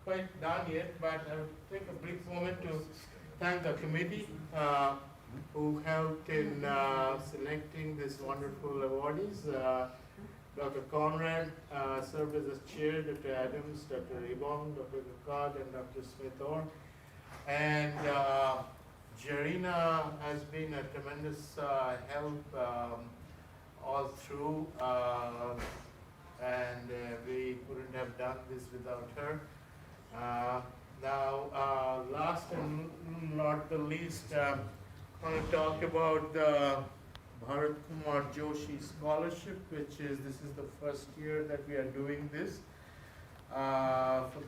quite done yet, but I'll take a brief moment to thank the committee who helped in selecting these wonderful awardees. Dr. Conrad served as a chair, Dr. Adams, Dr. Ibong, Dr. Gakad, and Dr. Smith-Orr. And Jarina has been a tremendous help all through, and we couldn't have done this without her. Now, last and not the least, I want to talk about the Bharat Kumar Joshi Scholarship, which is, this is the first year that we are doing this. For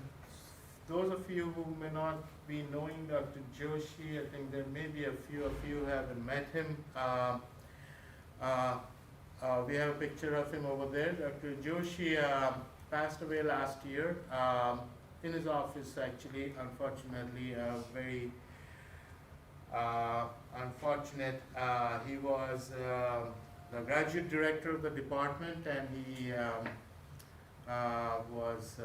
those of you who may not be knowing Dr. Joshi, I think there may be a few of you who haven't met him. We have a picture of him over there. Dr. Joshi passed away last year in his office, actually, unfortunately, very unfortunate. He was the graduate director of the department, and he was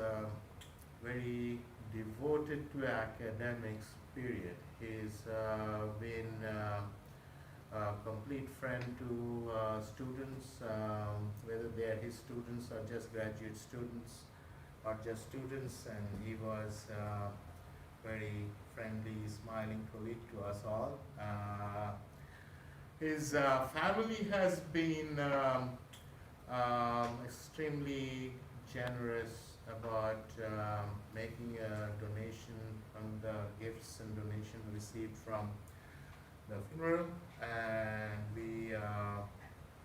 very devoted to academics, period. He's been a complete friend to students, whether they are his students or just graduate students or just students, and he was very friendly, smiling colleague to us all. His family has been extremely generous about making a donation from the gifts and donation received from the funeral, and we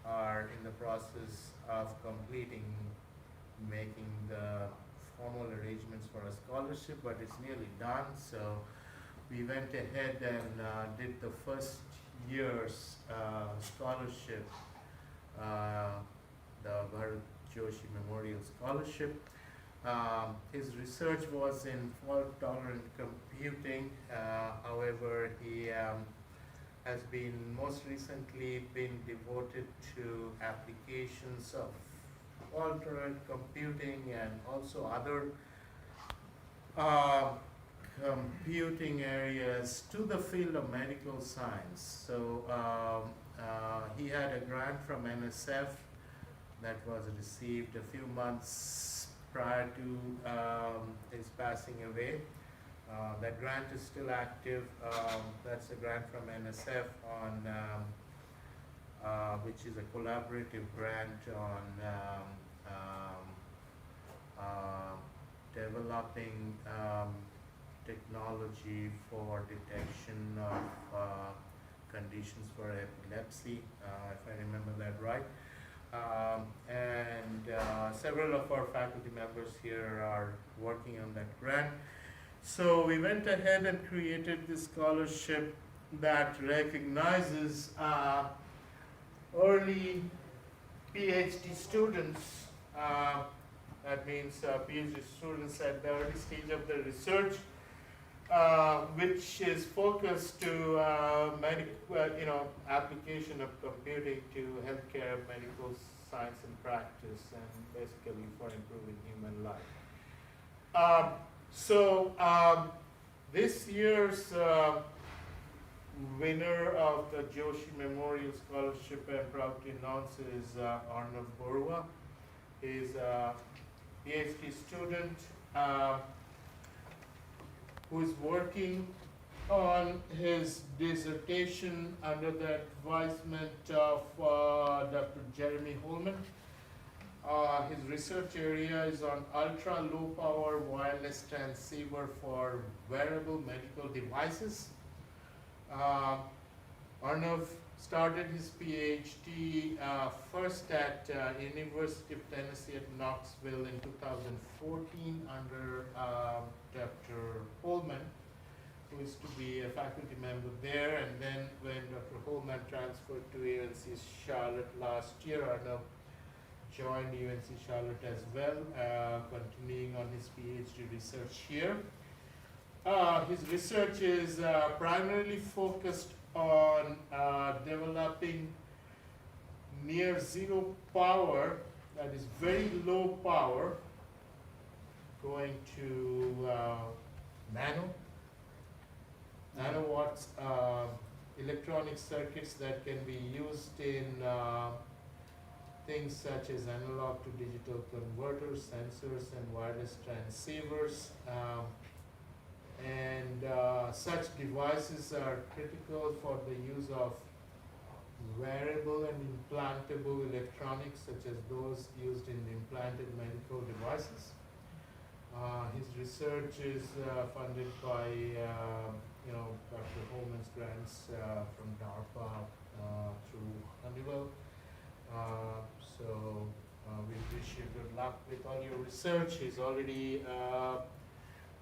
are in the process of making the formal arrangements for a scholarship, but it's nearly done. So we went ahead and did the first year's scholarship, the Bharat Joshi Memorial Scholarship. His research was in fault-tolerant computing. However, he has been most recently been devoted to applications of fault-tolerant computing and also other computing areas to the field of medical science. So he had a grant from NSF that was received a few months prior to his passing away. That grant is still active. That's a grant from NSF on which is a collaborative grant on developing technology for detection of conditions for epilepsy, if I remember that right. And several of our faculty members here are working on that grant. So we went ahead and created this scholarship that recognizes early PhD students. That means PhD students at the early stage of the research, which is focused to application of computing to healthcare, medical science and practice, and basically for improving human life. This year's winner of the Joshi Memorial Scholarship, I'm proud to announce, is Arnav Borua. He's a PhD student who is working on his dissertation under the advisement of Dr. Jeremy Holman. His research area is on ultra low power wireless transceiver for wearable medical devices. Arnav started his PhD first at University of Tennessee at Knoxville in 2014 under Dr. Holman, who is to be a faculty member there. And then when Dr. Holman transferred to UNC Charlotte last year, Arnav joined UNC Charlotte as well, continuing on his PhD research here. His research is primarily focused on developing near zero power, that is very low power, going to nano nanowatts electronic circuits that can be used in things such as analog to digital converters, sensors, and wireless transceivers. Such devices are critical for the use of wearable and implantable electronics, such as those used in implanted medical devices. His research is funded by Dr. Holman's grants from DARPA through Honeywell. We wish you good luck with all your research. He's already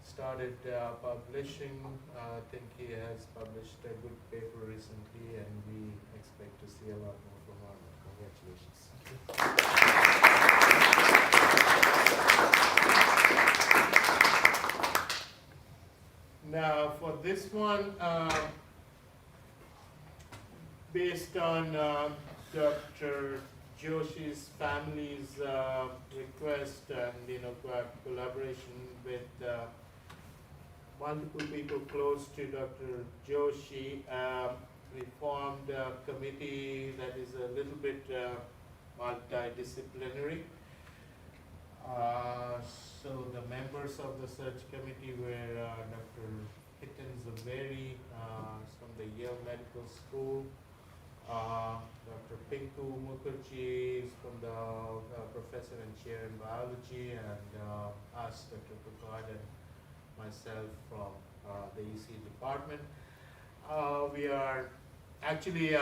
started publishing. I think he has published a good paper recently, and we expect to see a lot more from Arnold. Congratulations. Now, for this one, based on Dr. Joshi's family's request and collaboration with multiple people close to Dr. Joshi, we formed a committee that is a little bit multidisciplinary. So the members of the search committee were Dr. Hiten Zaveri from the Yale Medical School, Dr. Pinku Mukherjee is from the professor and chair in biology, and us, Dr. Prasad and myself from the EC department. We are actually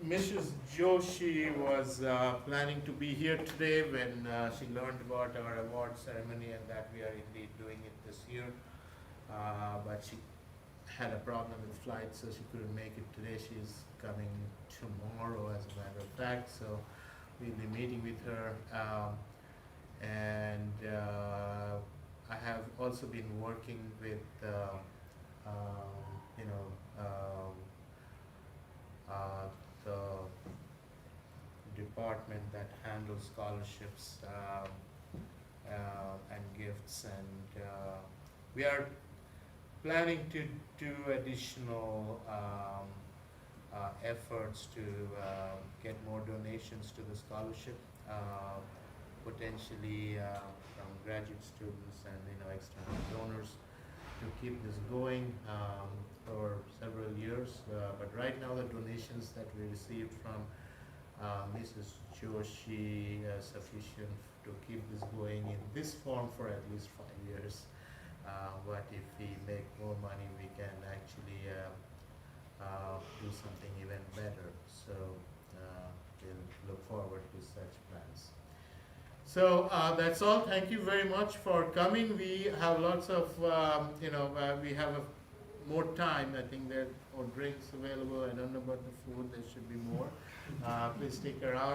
Mrs. Joshi was planning to be here today when she learned about our award ceremony and that we are indeed doing it this year. But she had a problem with flight, so she couldn't make it today. She's coming tomorrow, as a matter of fact. So we'll be meeting with her. I have also been working with the department that handles scholarships and gifts, and we are planning to do additional efforts to get more donations to the scholarship, potentially from graduate students and external donors, to keep this going for several years. But right now the donations that we received from Mrs. Joshi are sufficient to keep this going in this form for at least 5 years. But if we make more money, we can actually do something even better. So we'll look forward to such plans. So that's all. Thank you very much for coming. We have lots of, we have more time. I think there are more drinks available. I don't know about the food. There should be more. Please stick around.